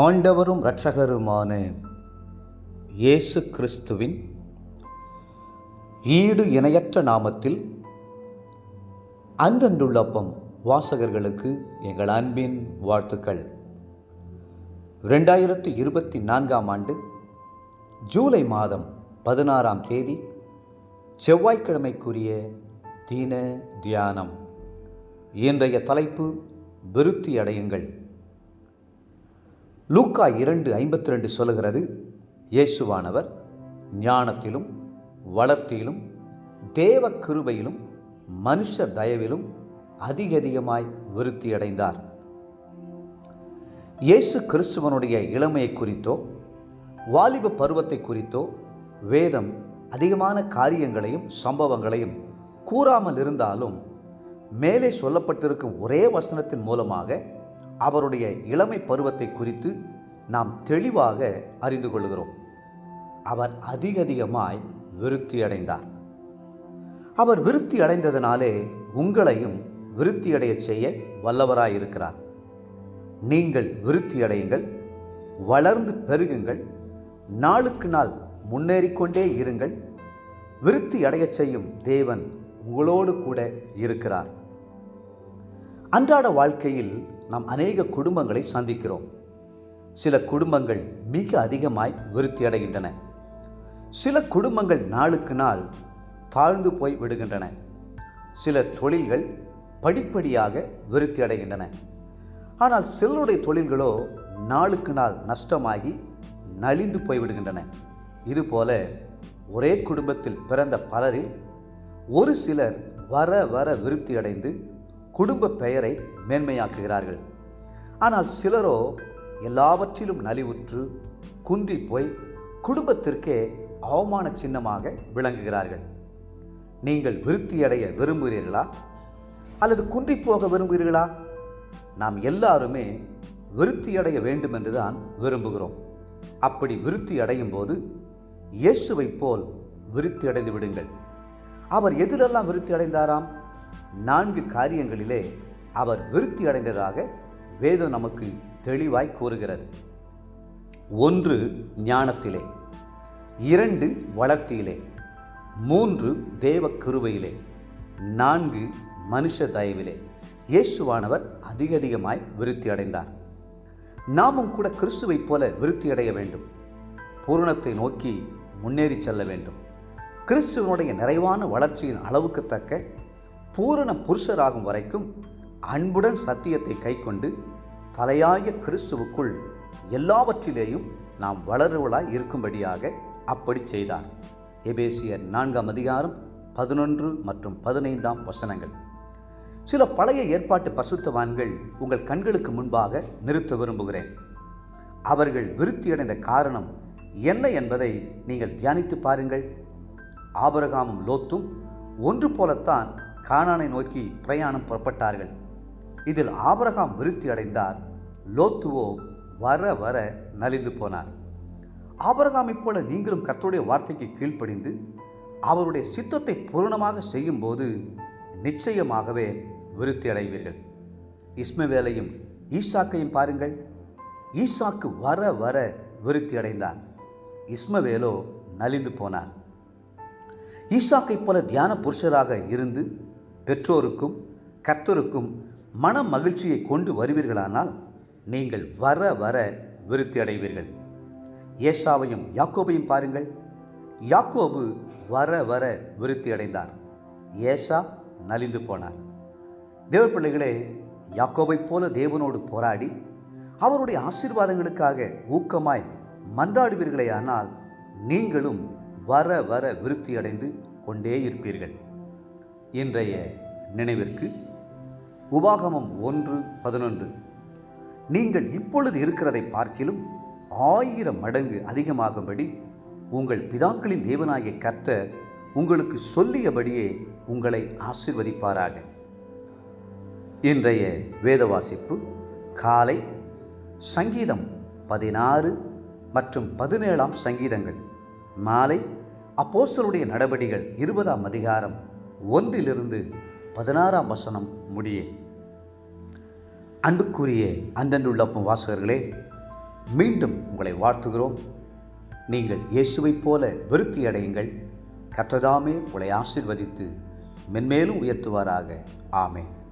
ஆண்டவரும் இரட்சகருமான இயேசு கிறிஸ்துவின் ஈடு இணையற்ற நாமத்தில் அன்றன்றுள்ளப்பம் வாசகர்களுக்கு எங்கள் அன்பின் வாழ்த்துக்கள். 2024 ஆண்டு ஜூலை மாதம் 16 தேதி செவ்வாய்க்கிழமைக்குரிய தீன தியானம். இன்றைய தலைப்பு விருத்தி அடையுங்கள். லூக்கா 2:52 சொல்லுகிறது, இயேசுவானவர் ஞானத்திலும் வளர்த்தியிலும் தேவ கிருபையிலும் மனுஷர் தயவிலும் அதிகமாய் விருத்தியடைந்தார். இயேசு கிறிஸ்துவனுடைய இளமையை குறித்தோ வாலிப பருவத்தை குறித்தோ வேதம் அதிகமான காரியங்களையும் சம்பவங்களையும் கூறாமல் இருந்தாலும் மேலே சொல்லப்பட்டிருக்கும் ஒரே வசனத்தின் மூலமாக அவருடைய இளமை பருவத்தை குறித்து நாம் தெளிவாக அறிந்து கொள்கிறோம். அவர் அதிகமாய் விருத்தி அடைந்தார். அவர் விருத்தி அடைந்ததினாலே உங்களையும் விருத்தியடைய செய்ய வல்லவராயிருக்கிறார். நீங்கள் விருத்தி அடையுங்கள், வளர்ந்து பெருகுங்கள், நாளுக்கு நாள் முன்னேறிக்கொண்டே இருங்கள். விருத்தி அடைய செய்யும் தேவன் உங்களோடு கூட இருக்கிறார். அன்றாட வாழ்க்கையில் நாம் அநேக குடும்பங்களை சந்திக்கிறோம். சில குடும்பங்கள் மிக அதிகமாய் விருத்தி அடைகின்றன. சில குடும்பங்கள் நாளுக்கு நாள் தாழ்ந்து போய் விடுகின்றன. சில தொழில்கள் படிப்படியாக விருத்தி அடைகின்றன. ஆனால் சிலருடைய தொழில்களோ நாளுக்கு நாள் நஷ்டமாகி நலிந்து போய்விடுகின்றன. இதுபோல ஒரே குடும்பத்தில் பிறந்த பலரில் ஒரு சிலர் வர வர விருத்தி அடைந்து குடும்ப பெயரை மேன்மையாக்குகிறார்கள். ஆனால் சிலரோ எல்லாவற்றிலும் நலிவுற்று குன்றி போய் குடும்பத்திற்கே அவமான சின்னமாக விளங்குகிறார்கள். நீங்கள் விருத்தியடைய விரும்புகிறீர்களா அல்லது குன்றி போக விரும்புகிறீர்களா? நாம் எல்லாருமே விருத்தியடைய வேண்டும் என்றுதான் விரும்புகிறோம். அப்படி விருத்தி அடையும் போது இயேசுவை போல் விருத்தி அடைந்து விடுங்கள். அவர் எதிலெல்லாம் விருத்தி அடைந்தாராம்? 4 காரியங்களிலே அவர் விருத்தி அடைந்ததாக வேதம் நமக்கு தெளிவாய் கூறுகிறது. 1 ஞானத்திலே, 2 வளர்த்தியிலே, 3 தேவ கிருபையிலே, 4 மனுஷ தயவிலே இயேசுவானவர் அதிகமாய் விருத்தி அடைந்தார். நாமும் கூட கிறிஸ்துவை போல விருத்தி அடைய வேண்டும். பூரணத்தை நோக்கி முன்னேறி செல்ல வேண்டும். கிறிஸ்துவனுடைய நிறைவான வளர்ச்சியின் அளவுக்கு தக்க பூரண புருஷராகும் வரைக்கும் அன்புடன் சத்தியத்தை கைக்கொண்டு தலையாய கிறிஸ்துவுக்குள் எல்லாவற்றிலேயும் நாம் வளருவளாய் இருக்கும்படியாக அப்படி செய்தார். எபேசியர் 4:11 மற்றும் 15 வசனங்கள். சில பழைய ஏற்பாட்டு பரிசுத்தவான்கள் உங்கள் கண்களுக்கு முன்பாக நிறுத்த விரும்புகிறேன். அவர்கள் விருத்தியடைந்த காரணம் என்ன என்பதை நீங்கள் தியானித்து பாருங்கள். ஆபிரகாமும் லோத்தும் ஒன்று போலத்தான் கானானை நோக்கி பிரயாணம் புறப்பட்டார்கள். இதில் ஆபிரகாம் விருத்தி அடைந்தார், லோத்துவோ வர வர நலிந்து போனார். ஆபிரகாமைப் போல நீங்களும் கர்த்தருடைய வார்த்தைக்கு கீழ்ப்படிந்து அவருடைய சித்தத்தை பூரணமாக செய்யும் போது நிச்சயமாகவே விருத்தி அடைவீர்கள். இஸ்மவேலையும் ஈசாக்கையும் பாருங்கள். ஈசாக்கு வர வர விருத்தி அடைந்தார், இஸ்மவேலோ நலிந்து போனார். ஈசாக்கைப் போல தியான புருஷராக இருந்து பெற்றோருக்கும் கர்த்தருக்கும் மன மகிழ்ச்சியை கொண்டு வருவீர்களானால் நீங்கள் வர வர விருத்தி அடைவீர்கள். ஏசாவையும் யாக்கோபையும் பாருங்கள். யாக்கோபு வர வர விருத்தி அடைந்தார், ஏசா நலிந்து போனார். தேவ பிள்ளைகளே, யாக்கோபைப் போல தேவனோடு போராடி அவருடைய ஆசீர்வாதங்களுக்காக ஊக்கமாய் மன்றாடுவீர்களேயானால் நீங்களும் வர வர விருத்தி அடைந்து கொண்டே இருப்பீர்கள். இன்றைய நினைவிற்கு உபாகமம் 1:11, நீங்கள் இப்பொழுது இருக்கிறதை பார்க்கிலும் 1000 மடங்கு அதிகமாகும்படி உங்கள் பிதாக்களின் தேவனாகிய கர்த்தர் உங்களுக்கு சொல்லியபடியே உங்களை ஆசீர்வதிப்பாராக. இன்றைய வேத வாசிப்பு காலை சங்கீதம் 16 மற்றும் 17 சங்கீதங்கள், மாலை அப்போஸ்தலருடைய நடபடிகள் 20 அதிகாரம் 1 வசனம் முடியே. அன்புக்குரிய அன்றன்றுள்ளப்பம் வாசகர்களே, மீண்டும் உங்களை வாழ்த்துகிறோம். நீங்கள் இயேசுவைப் போல விருத்தி அடையுங்கள். கர்த்தர் தாமே உங்களை ஆசீர்வதித்து மென்மேலும் உயர்த்துவாராக. ஆமென்.